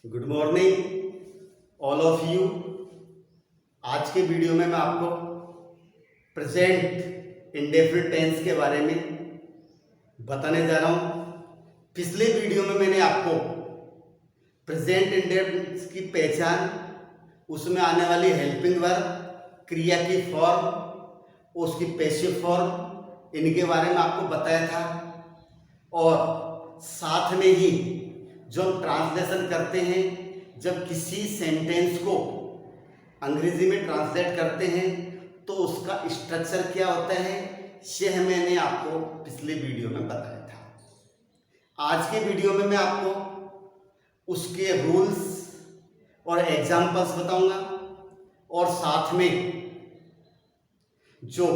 Good morning all of you. आज के video में मैं आपको प्रेजेंट इंडेफिनिट टेंस के बारे में बताने जा रहा हूँ। पिछले वीडियो में मैंने आपको प्रेजेंट इंडेफिनिट की पहचान, उसमें आने वाली हेल्पिंग वर्ब, क्रिया की फॉर्म, उसकी पैसिव फॉर्म, इनके बारे में आपको बताया था। और साथ में ही जो हम ट्रांसलेशन करते हैं, जब किसी सेंटेंस को अंग्रेजी में ट्रांसलेट करते हैं तो उसका स्ट्रक्चर क्या होता है, यह मैंने आपको पिछले वीडियो में बताया था। आज के वीडियो में मैं आपको उसके रूल्स और एग्जाम्पल्स बताऊंगा और साथ में जो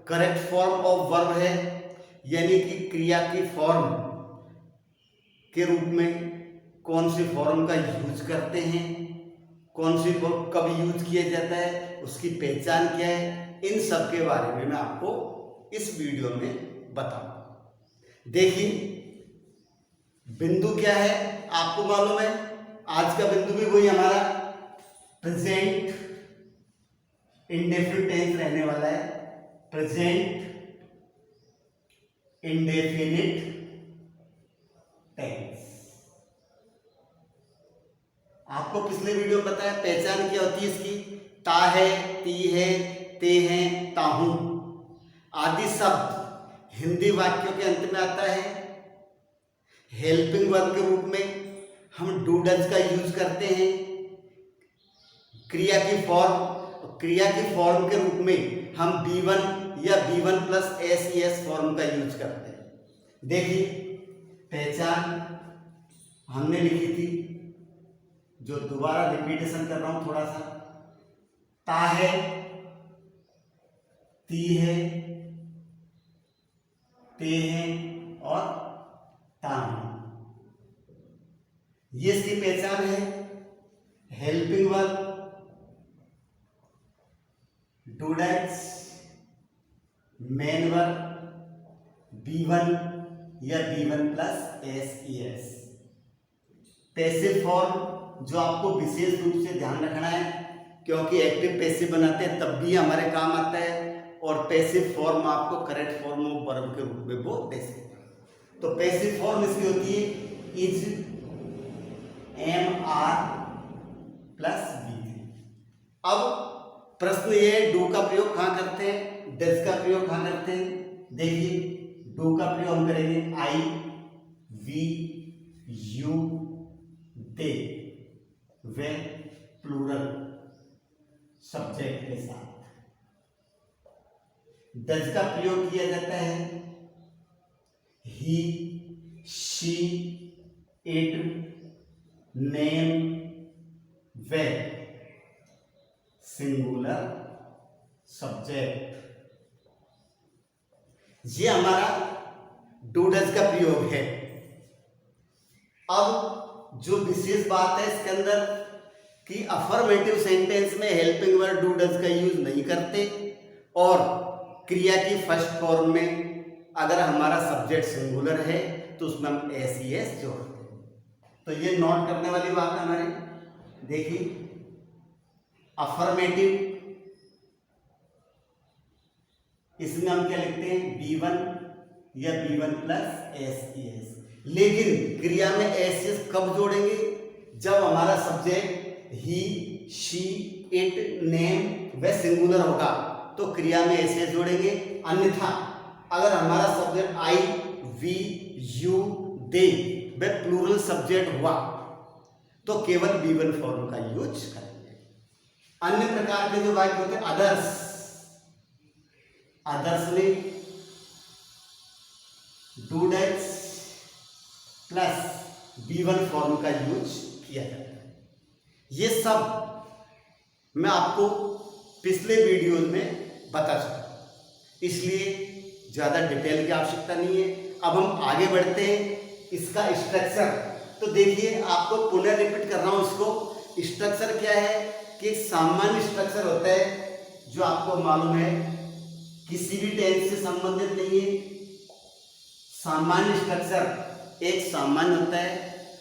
करेक्ट फॉर्म ऑफ वर्ब है, यानी कि क्रिया की फॉर्म के रूप में कौन सी फॉर्म का यूज करते हैं, कौन सी कब यूज किया जाता है, उसकी पहचान क्या है, इन सब के बारे में मैं आपको इस वीडियो में बताऊंगा। देखिए, बिंदु क्या है आपको मालूम है। आज का बिंदु भी वही हमारा प्रेजेंट इंडेफिनिट टेंस रहने वाला है। Present indefinite tense. आपको पिछले वीडियो में बताया पहचान क्या होती है इसकी। ता है, ती है, ते हैं, ताहूं आदि शब्द हिंदी वाक्यों के अंत में आता है। हेल्पिंग वर्ब के रूप में हम डू डज का यूज करते हैं। क्रिया की फॉर्म के रूप में हम B1 या B1 प्लस SES फॉर्म का यूज करते हैं। देखिए, पहचान हमने लिखी थी, जो दोबारा रिपीटेशन कर रहा हूं थोड़ा सा। ता है, ती है, ते हैं और ता हैं, ये इसकी पहचान है। Helping verb do does, main verb B1 या B1 plus SES। Passive form जो आपको विशेष रूप से ध्यान रखना है, क्योंकि एक्टिव पैसिव बनाते हैं तब भी हमारे काम आता है, और पैसिव फॉर्म आपको करेक्ट फॉर्म ऑफ वर्ब के रूप में वो दे सकते हैं। तो पैसिव फॉर्म इसकी होती है इज, MR प्लस B3। अब प्रश्न ये, डू का प्रयोग कहां करते हैं, डज का प्रयोग कहां करते हैं। देखिए, डू का प्रयोग हम करेंगे I, we, you, they, वे प्लूरल सब्जेक्ट के साथ। डज का प्रयोग किया जाता है he, she, it, नेम, वे सिंगुलर सब्जेक्ट। ये हमारा डू डज का प्रयोग है। अब जो विशेष बात है इसके अंदर कि अफर्मेटिव सेंटेंस में हेल्पिंग वर्ब डू डज का यूज नहीं करते, और क्रिया की फर्स्ट फॉर्म में अगर हमारा सब्जेक्ट सिंगुलर है तो उसमें हम SES जोड़ते हैं। तो ये नोट करने वाली बात है हमारी। देखिए, अफर्मेटिव, इसमें हम क्या लिखते हैं, B1 या B1 प्लस SES। लेकिन क्रिया में SES कब जोड़ेंगे, जब हमारा subject he, she, it, name वे सिंगुलर होगा तो क्रिया में SES जोड़ेंगे। अन्यथा अगर हमारा subject I, we, you, they वे प्लूरल सब्जेक्ट हुआ तो केवल B1 फॉर्म का यूज करेंगे। अन्य प्रकार के जो वाक्य होते हैं, अदर्स में do does plus B1 form का यूज किया जाता है। ये सब मैं आपको पिछले वीडियोज में बता चुका, इसलिए ज्यादा डिटेल की आवश्यकता नहीं है। अब हम आगे बढ़ते हैं। इसका स्ट्रक्चर तो देखिए, आपको पुनः रिपीट कर रहा हूं इसको। स्ट्रक्चर क्या है कि एक सामान्य स्ट्रक्चर होता है जो आपको मालूम है, किसी भी टेंस से संबंधित नहीं है। सामान्य स्ट्रक्चर एक सामान्य होता है,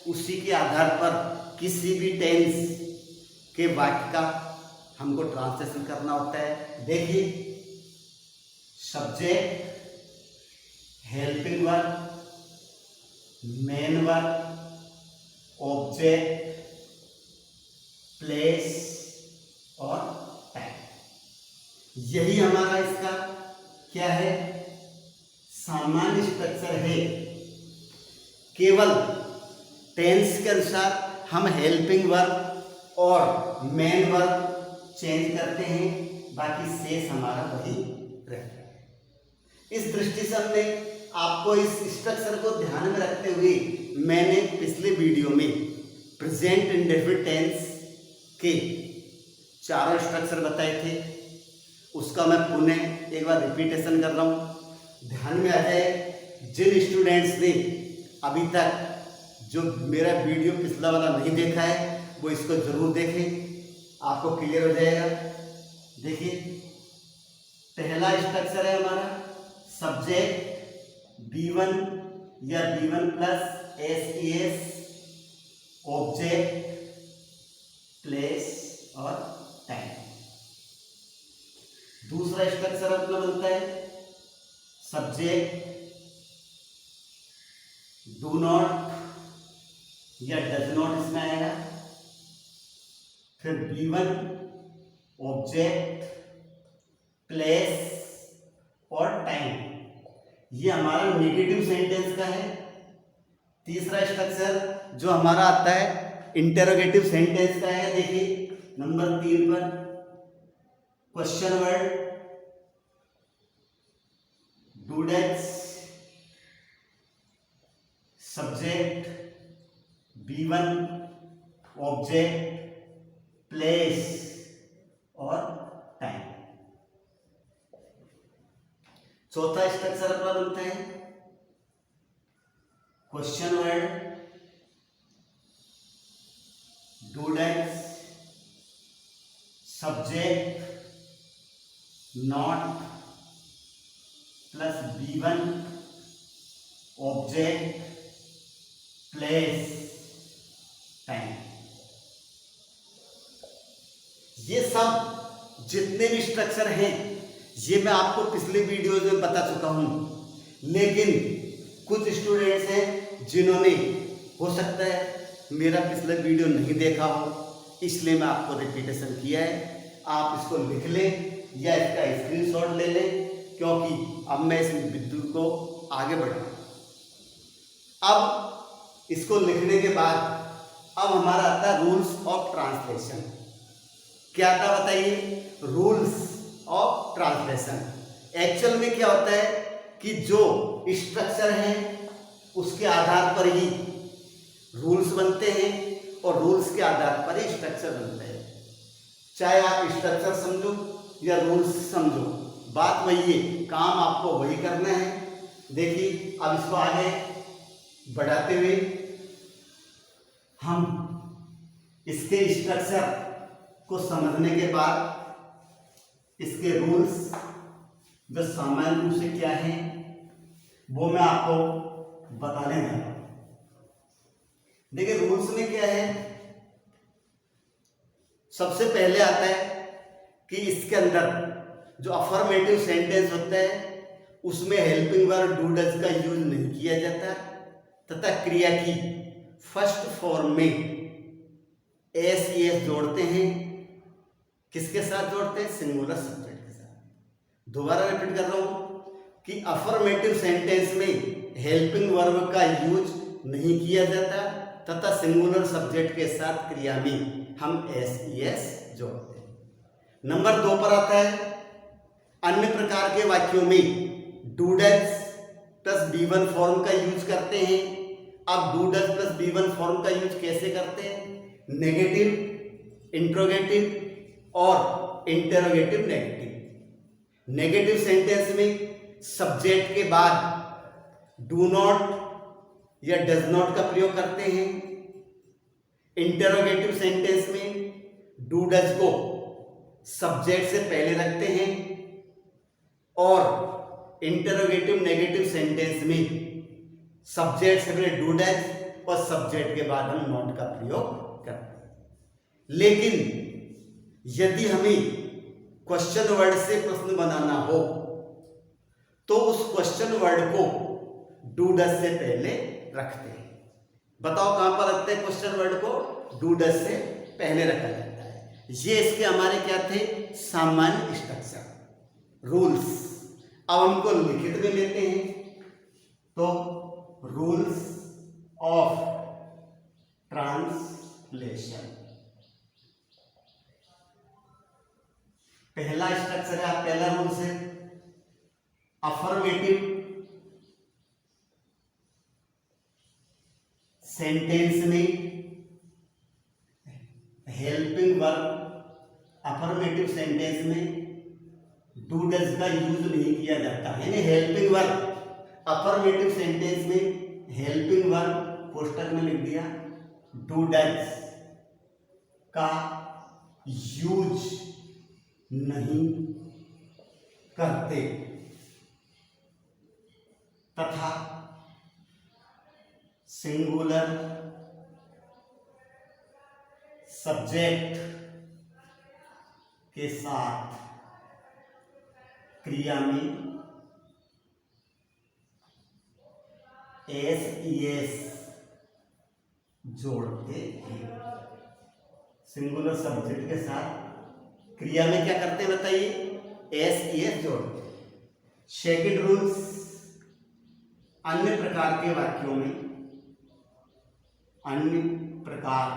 उसी के आधार पर किसी भी टेंस के वाक्य का हमको ट्रांसलेशन करना होता है। देखिए, subject, helping verb, main verb, object, place और टाइम, यही हमारा इसका क्या है, सामान्य स्ट्रक्चर है। केवल टेंस के अनुसार हम हेल्पिंग वर्ब और मेन वर्ब चेंज करते हैं, बाकी शेष हमारा वही रहता है। इस दृष्टि से हमने आपको इस स्ट्रक्चर को ध्यान में रखते हुए मैंने पिछले वीडियो में प्रेजेंट इंडेफिनिट टेंस के चारों स्ट्रक्चर बताए थे, उसका मैं पुनः एक बार रिपीटेशन कर रहा हूँ, ध्यान में आ जाए। जिन स्टूडेंट्स ने अभी तक जो मेरा वीडियो पिछला वाला नहीं देखा है वो इसको जरूर देखें, आपको क्लियर हो जाएगा। देखिए, पहला स्ट्रक्चर है हमारा सब्जेक्ट B1 या B1 plus SES, object, place और टाइम। दूसरा स्ट्रक्चर अपना बनता है सब्जेक्ट डू नॉट या डज नॉट, इसमें आएगा। फिर B1 ऑब्जेक्ट, प्लेस और टाइम, ये हमारा नेगेटिव सेंटेंस का है। तीसरा स्ट्रक्चर जो हमारा आता है इंटेरोगेटिव सेंटेंस का है। देखिए नंबर 3 पर question word do does, subject B1 object, place और टाइम। चौथा स्ट्रक्चर अपना बनता है question word do does, subject not plus B1 object, place, time. ये सब जितने भी स्ट्रक्चर हैं ये मैं आपको पिछले वीडियोज में बता चुका हूं, लेकिन कुछ स्टूडेंट्स हैं जिन्होंने हो सकता है मेरा पिछला वीडियो नहीं देखा हो, इसलिए मैं आपको रिपीटेशन किया है। आप इसको लिख लें या इसका स्क्रीनशॉट ले लें, क्योंकि अब मैं इस बिंदु को आगे बढ़ाऊं। अब इसको लिखने के बाद अब हमारा आता है रूल्स ऑफ ट्रांसलेशन। क्या आता बताइए, रूल्स ऑफ ट्रांसलेशन। एक्चुअल में क्या होता है कि जो स्ट्रक्चर है उसके आधार पर ही रूल्स बनते हैं और रूल्स के आधार पर ही स्ट्रक्चर बनते हैं। चाहे आप स्ट्रक्चर समझो या रूल्स समझो, बात वही है, काम आपको वही करना है। देखिए अब इसको आगे बढ़ाते हुए हम इसके स्ट्रक्चर को समझने के बाद इसके रूल्स जो सामान्य रूप से क्या है वो मैं आपको बताने जा रहा हूं। देखिए रूल्स में क्या है, सबसे पहले आता है कि इसके अंदर जो अफर्मेटिव सेंटेंस होता है उसमें हेल्पिंग वर्ब डू डज का यूज नहीं किया जाता, तथा क्रिया की फर्स्ट फॉर्म में एस एस जोड़ते हैं। किसके साथ जोड़ते हैं, सिंगुलर सब्जेक्ट के साथ। दोबारा रिपीट कर रहा हूं कि अफर्मेटिव सेंटेंस में हेल्पिंग वर्ब का यूज नहीं किया जाता, तथा सिंगुलर सब्जेक्ट के साथ क्रिया में हम एस एस जोड़ते हैं। नंबर 2 पर आता है अन्य प्रकार के वाक्यों में do does plus B1 form का यूज करते हैं। अब do does plus B1 form का यूज कैसे करते हैं, नेगेटिव, इंट्रोगेटिव और इंटेरोगेटिव नेगेटिव। नेगेटिव सेंटेंस में सब्जेक्ट के बाद डू नॉट या डज नॉट का प्रयोग करते हैं। इंटेरोगेटिव सेंटेंस में डू डज को सब्जेक्ट से पहले रखते हैं और इंटेरोगेटिव नेगेटिव सेंटेंस में सब्जेक्ट से पहले डू डज और सब्जेक्ट के बाद हम नॉट का प्रयोग करते हैं। लेकिन यदि हमें क्वेश्चन वर्ड से प्रश्न बनाना हो तो उस क्वेश्चन वर्ड को डू डज से पहले रखते हैं। बताओ कहां पर रखते हैं क्वेश्चन वर्ड को? डू डज से पहले रखा जाता है। ये इसके हमारे क्या थे? सामान्य स्ट्रक्चर, रूल्स। अब हमको लिखित में लेते हैं तो रूल्स ऑफ ट्रांसलेशन। पहला स्ट्रक्चर है, पहला रूल्स है अफर्मेटिव सेंटेंस में हेल्पिंग वर्ब, अफर्मेटिव सेंटेंस में डू डज का यूज नहीं किया जाता है। यानी हेल्पिंग वर्ब, अफर्मेटिव सेंटेंस में हेल्पिंग वर्ब कोष्टक में लिख दिया, डू डज का यूज नहीं करते तथा सिंगुलर सब्जेक्ट के साथ क्रिया में एस जोड़ते हैं। सिंगुलर सब्जेक्ट के साथ क्रिया में क्या करते हैं बताइए? एस जोड़ते हैं। सेकंड रूल्स, अन्य प्रकार के वाक्यों में, अन्य प्रकार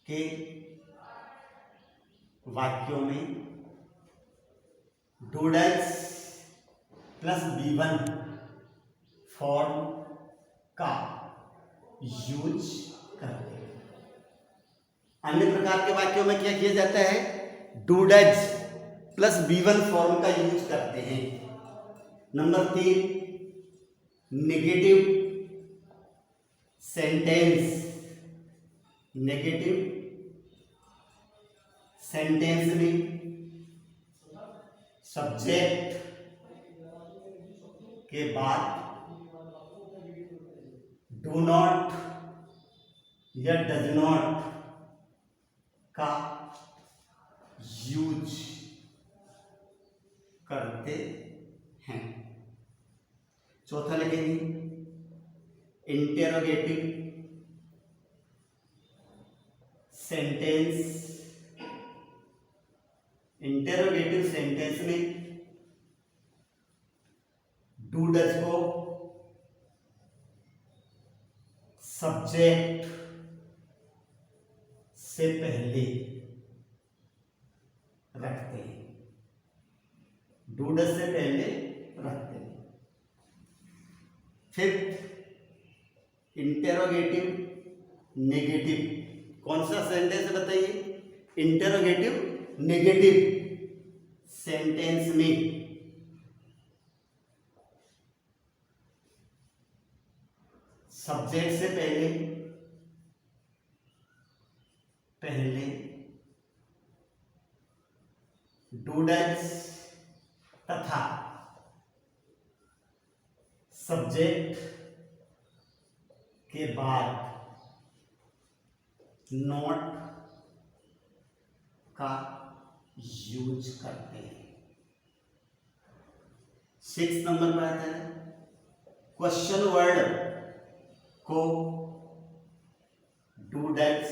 के वाक्यों में do does plus B1 form का यूज करते हैं। अन्य प्रकार के वाक्यों में क्या किया जाता है? Do does plus B1 form का यूज करते हैं। Number 3, negative sentence, negative sentence में सब्जेक्ट के बाद डू नॉट या डज नॉट का यूज करते हैं। चौथा लिखेंगे इंटेरोगेटिव सेंटेंस, इंटेरोगेटिव सेंटेंस में डू डज को सब्जेक्ट से पहले रखते हैं, डू डज से पहले रखते हैं। फिर इंटेरोगेटिव नेगेटिव, कौन सा सेंटेंस है बताइए? इंटेरोगेटिव नेगेटिव सेंटेंस में सब्जेक्ट से पहले डू डज तथा सब्जेक्ट के बाद नॉट का यूज करते हैं। 6 नंबर पर आता है क्वेश्चन वर्ड को डू डज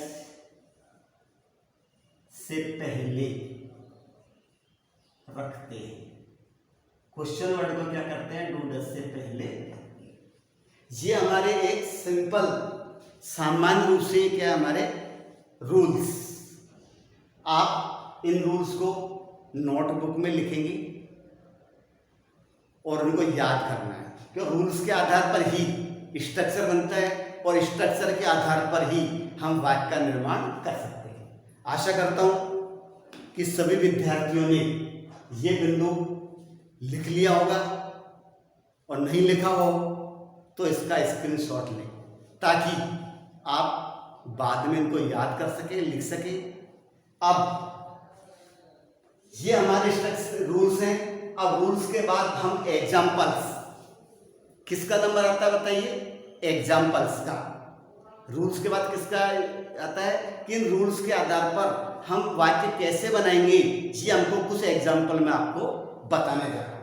से पहले रखते हैं। क्वेश्चन वर्ड को क्या करते हैं? डू डज से पहले रखते हैं। ये हमारे एक सिंपल सामान्य रूप से क्या हमारे रूल्स। आप इन रूल्स को नोटबुक में लिखेंगे और उनको याद करना है, क्योंकि रूल्स के आधार पर ही स्ट्रक्चर बनता है और स्ट्रक्चर के आधार पर ही हम वाक्य का निर्माण कर सकते हैं। आशा करता हूं कि सभी विद्यार्थियों ने ये बिंदु लिख लिया होगा, और नहीं लिखा हो तो इसका स्क्रीनशॉट लें ताकि आप बाद में इनको याद कर सकें, लिख सकें। अब ये हमारे स्ट्रक्चर रूल्स हैं। अब रूल्स के बाद हम एग्जाम्पल्स, किसका नंबर आता है बताइए? एग्जाम्पल्स का। रूल्स के बाद किसका आता है कि इन रूल्स के आधार पर हम वाक्य कैसे बनाएंगे, ये हमको कुछ एग्जाम्पल में आपको बताने जा रहा हूं।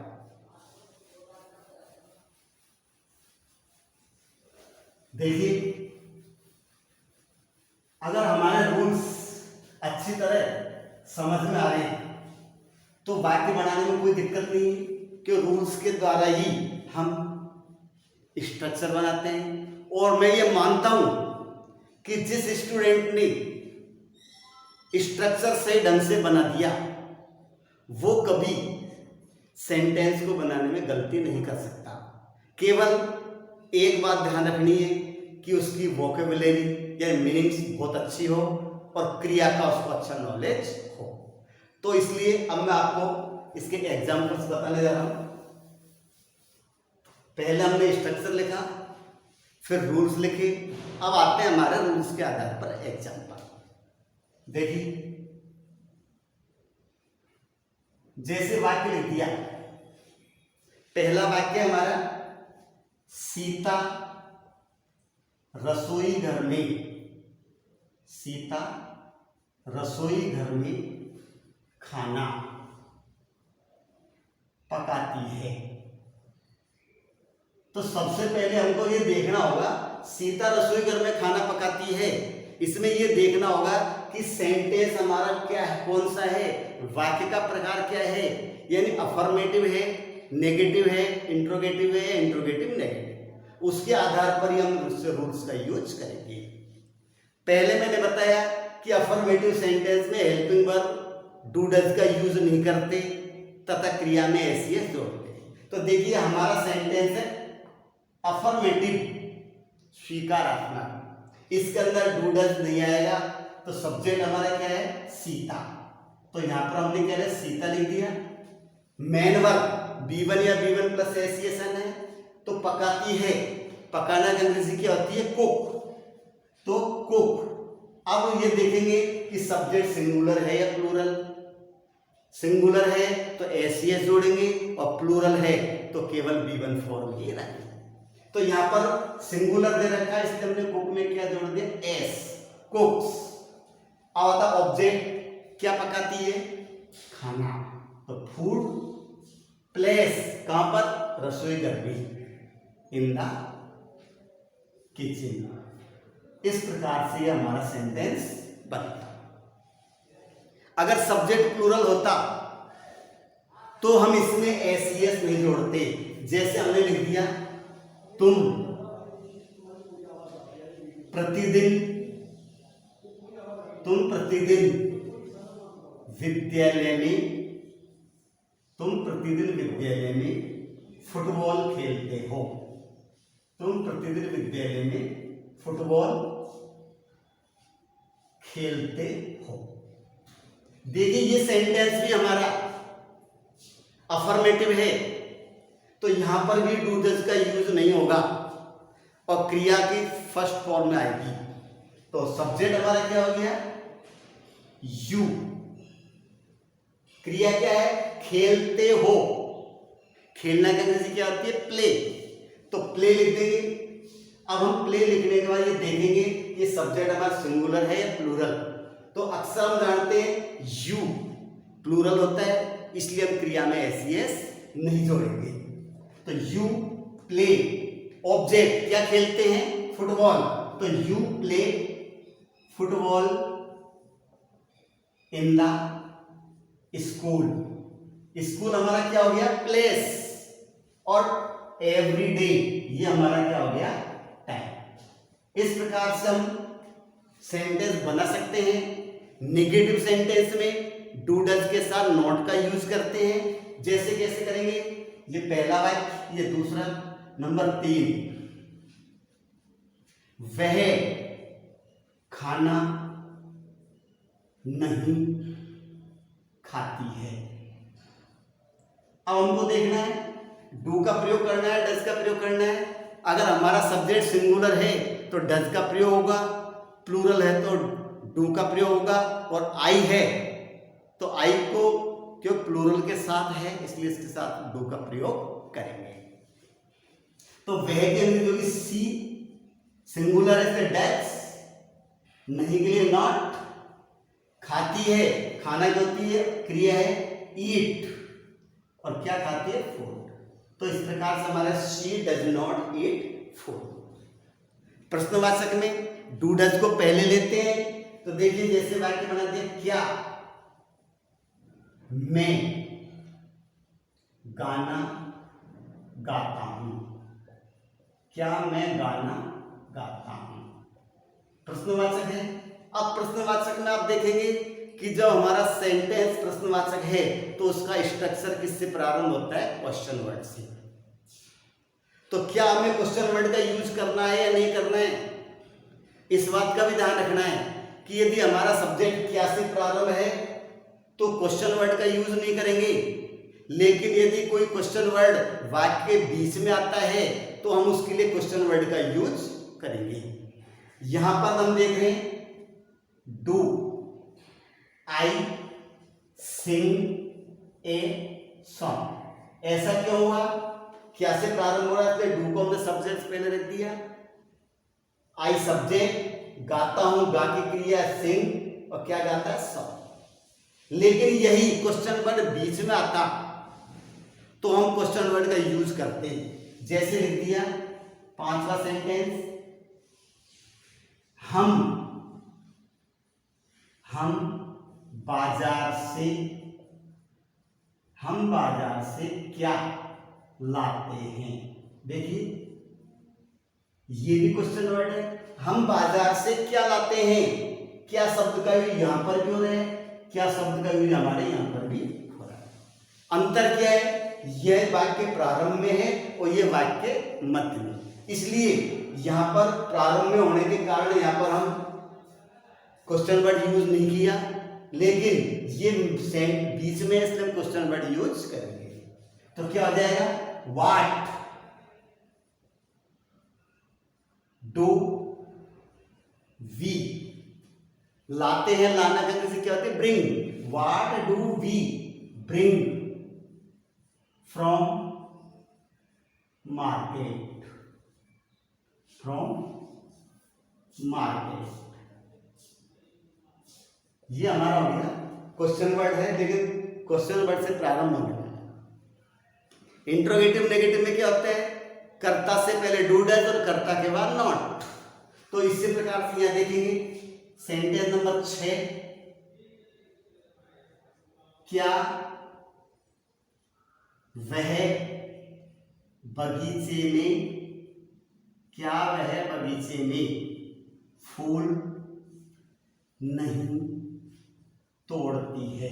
देखिए, अगर हमारे रूल्स अच्छी तरह समझ में आ रहे हैं तो वाक्य बनाने में कोई दिक्कत नहीं है, कि रूल्स के द्वारा ही हम स्ट्रक्चर बनाते हैं। और मैं ये मानता हूं कि जिस स्टूडेंट ने स्ट्रक्चर सही ढंग से बना दिया वो कभी सेंटेंस को बनाने में गलती नहीं कर सकता। केवल एक बात ध्यान रखनी है कि उसकी वोकेबुलरी या मीनिंग्स बहुत अच्छी हो और क्रिया का उसको अच्छा नॉलेज हो। तो इसलिए अब मैं आपको इसके एग्जाम्पल्स बताने जा रहा हूं। पहले हमने स्ट्रक्चर लिखा, फिर रूल्स लिखे, अब आते हैं हमारे रूल्स के आधार पर एग्जाम्पल। देखिए, जैसे वाक्य लिख दिया, पहला वाक्य हमारा, सीता रसोई घर में, सीता रसोई घर में खाना पकाती है। तो सबसे पहले हमको ये देखना होगा, सीता रसोई घर में खाना पकाती है, इसमें ये देखना होगा कि सेंटेंस हमारा क्या है, कौन सा है, वाक्य का प्रकार क्या है, यानी अफर्मेटिव है, नेगेटिव है, इंट्रोगेटिव है, इंट्रोगेटिव नेगेटिव। उसके आधार पर ही हम रूल्स का यूज करेंगे। पहले मैंने बताया कि अफर्मेटिव सेंटेंस में हेल्पिंग वर्ब डू डज का यूज नहीं करते तथा क्रिया में एस जोड़ते। तो देखिए, हमारा सेंटेंस है अफर्मेटिव, स्वीकार रखना, इसके अंदर डू डज नहीं आएगा, तो सब्जेक्ट हमारा क्या है, सीता। तो यहां पर हमने क्या है, सीता लिख दिया। मेन वर्ब B1 या B1 प्लस एसिएशन है, तो पकाती है, पकाना की अंग्रेजी क्या होती है, कुक, तो कुक। अब ये देखेंगे कि सब्जेक्ट सिंगुलर है या प्लूरल। सिंगुलर है तो एसीएस जोड़ेंगे और प्लूरल है तो केवल B1 फॉर्म ही रहेगा। तो यहाँ पर सिंगुलर दे रखा है, इसलिए हमने कुक में क्या जोड़ दिया, एस, कुक्स। अब आता ऑब्जेक्ट, क्या पकाती है, खाना, तो फूड। प्लेस, कहां पर, रसोई घर में, इन द किचन। इस प्रकार से हमारा सेंटेंस बनता। अगर सब्जेक्ट प्लूरल होता तो हम इसमें एसीएस नहीं जोड़ते। जैसे हमने लिख दिया, तुम प्रतिदिन विद्यालय में, तुम प्रतिदिन विद्यालय में फुटबॉल खेलते हो, तुम प्रतिदिन विद्यालय में फुटबॉल खेलते हो। देखिए, ये सेंटेंस भी हमारा अफर्मेटिव है, तो यहां पर भी डू डज का यूज नहीं होगा और क्रिया की फर्स्ट फॉर्म में आएगी। तो सब्जेक्ट हमारा क्या हो गया, यू। क्रिया क्या है, खेलते हो, खेलना की अंग्रेजी क्या होती है, प्ले, तो प्ले लिख देंगे। अब हम प्ले लिखने के बाद ये देखेंगे कि सब्जेक्ट हमारा सिंगुलर है या प्लूरल। तो अक्सर हम जानते हैं यू प्लूरल होता है, इसलिए हम क्रिया में एसीएस नहीं जोड़ेंगे। तो यू प्ले, ऑब्जेक्ट क्या खेलते हैं, फुटबॉल, तो you play football in the school. School हमारा क्या हो गया, प्लेस, और एवरी डे ये हमारा क्या हो गया, टाइम। इस प्रकार से हम सेंटेंस बना सकते हैं। नेगेटिव सेंटेंस में डू डज के साथ नॉट का यूज करते हैं। जैसे कैसे करेंगे, ये पहला वाक्य, ये दूसरा। नंबर 3, वह खाना नहीं खाती है। अब हमको देखना है डू का प्रयोग करना है, डज का प्रयोग करना है। अगर हमारा सब्जेक्ट सिंगुलर है तो डज का प्रयोग होगा, प्लूरल है तो डू का प्रयोग होगा, और आई है तो आई को क्यों प्लूरल के साथ है इसलिए इसके साथ डू का प्रयोग करेंगे। तो वह के अंदर जो सी सिंगुलर है, डैट्स नहीं के लिए नॉट, खाती है, खाना क्या होती है, क्रिया है ईट, और क्या खाती है, फूड। तो इस प्रकार से हमारा she does not eat food. प्रश्नवाचक में डू डज को पहले लेते हैं, तो देखिए जैसे वाक्य बना दिया, क्या मैं गाना गाता हूं, क्या मैं गाना गाता हूं, प्रश्नवाचक है। अब प्रश्नवाचक में आप देखेंगे कि जब हमारा सेंटेंस प्रश्नवाचक है तो उसका स्ट्रक्चर किससे प्रारंभ होता है, क्वेश्चन वर्ड से। तो क्या हमें क्वेश्चन वर्ड का यूज करना है या नहीं करना है, इस बात का भी ध्यान रखना है कि यदि हमारा सब्जेक्ट क्या से प्रारंभ है तो क्वेश्चन वर्ड का यूज नहीं करेंगे, लेकिन यदि कोई क्वेश्चन वर्ड वाक्य के बीच में आता है तो हम उसके लिए क्वेश्चन वर्ड का यूज करेंगे। यहां पर हम देख रहे हैं do I Singh a song, ऐसा क्यों हुआ, क्या से प्रारंभ हो रहा है, डू को हमने सब्जेक्ट पहले रख दिया, आई सब्जेक्ट, गाता हूं, गा की क्रिया सिंग, और क्या गाता है, सॉन्ग। लेकिन यही क्वेश्चन वर्ड बीच में आता तो हम क्वेश्चन वर्ड का यूज करते हैं। जैसे लिख दिया 5वां सेंटेंस, हम बाजार से क्या लाते हैं। देखिए ये भी क्वेश्चन वर्ड है, हम बाजार से क्या लाते हैं, क्या शब्द का यूज यहां पर भी हो रहा है, क्या शब्द का यूज हमारे यहां पर भी हो रहा है। अंतर क्या है, यह वाक्य प्रारंभ में है और यह वाक्य मध्य में, इसलिए यहां पर प्रारंभ में होने के कारण यहां पर हम क्वेश्चन वर्ड यूज नहीं किया, लेकिन ये बीच में इसलिए हम क्वेश्चन वर्ड यूज करेंगे। तो क्या हो जाएगा, व्हाट डू वी, लाते हैं, लाना करने से क्या होता है, bring, what do we bring from market, ये हमारा हो गया क्वेश्चन वर्ड है, लेकिन क्वेश्चन वर्ड से प्रारंभ होने वाला है। इंट्रोगेटिव नेगेटिव में क्या होता है, कर्ता से पहले डू डज और कर्ता के बाद नॉट। तो इसी प्रकार से यहां देखेंगे सेंटेंस नंबर 6, क्या वह बगीचे में फूल नहीं तोड़ती है,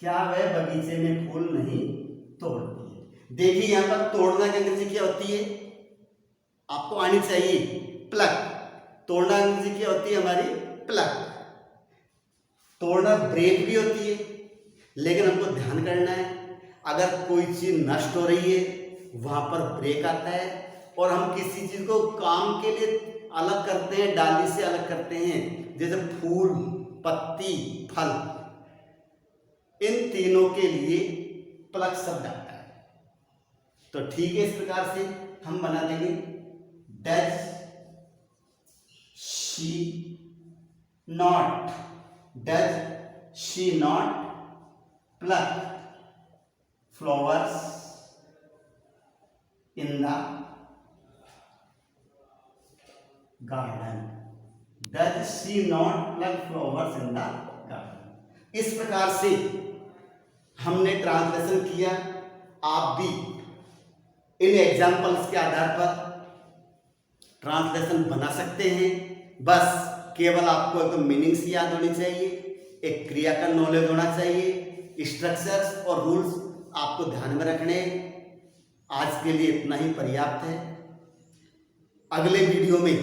क्या वह बगीचे में फूल नहीं तोड़ती है। देखिए यहां पर तोड़ना की अंग्रेजी क्या होती है, आपको आनी चाहिए, प्लक। तोड़ना अंग्रेजी क्या होती है हमारी, प्लक। तोड़ना ब्रेक भी होती है, लेकिन हमको ध्यान करना है अगर कोई चीज नष्ट हो रही है वहां पर ब्रेक आता है, और हम किसी चीज को काम के लिए अलग करते हैं, डाली से अलग करते हैं, जैसे फूल, पत्ती, फल, इन तीनों के लिए प्लग शब्द आता है। तो ठीक है, इस प्रकार से हम बना देंगे does she not plug flowers in the garden, does she not plug flowers in the garden. इस प्रकार से हमने ट्रांसलेशन किया। आप भी इन एग्जाम्पल्स के आधार पर ट्रांसलेशन बना सकते हैं। बस केवल आपको एक मीनिंग्स याद होनी चाहिए, एक क्रिया का नॉलेज होना चाहिए, स्ट्रक्चर्स और रूल्स आपको ध्यान में रखने। आज के लिए इतना ही पर्याप्त है। अगले वीडियो में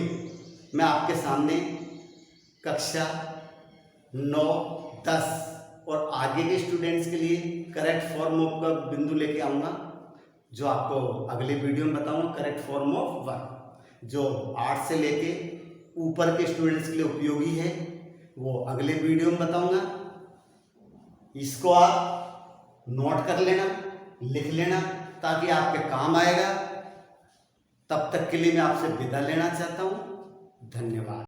मैं आपके सामने कक्षा 9, 10 और आगे के स्टूडेंट्स के लिए करेक्ट फॉर्म ऑफ का बिंदु लेके आऊँगा, जो आपको अगले वीडियो में बताऊँगा। करेक्ट फॉर्म ऑफ वर्ब जो 8 से लेके ऊपर के स्टूडेंट्स के लिए उपयोगी है, वो अगले वीडियो में बताऊँगा। इसको आप नोट कर लेना, लिख लेना, ताकि आपके काम आएगा। तब तक के लिए मैं आपसे विदा लेना चाहता हूँ। धन्यवाद।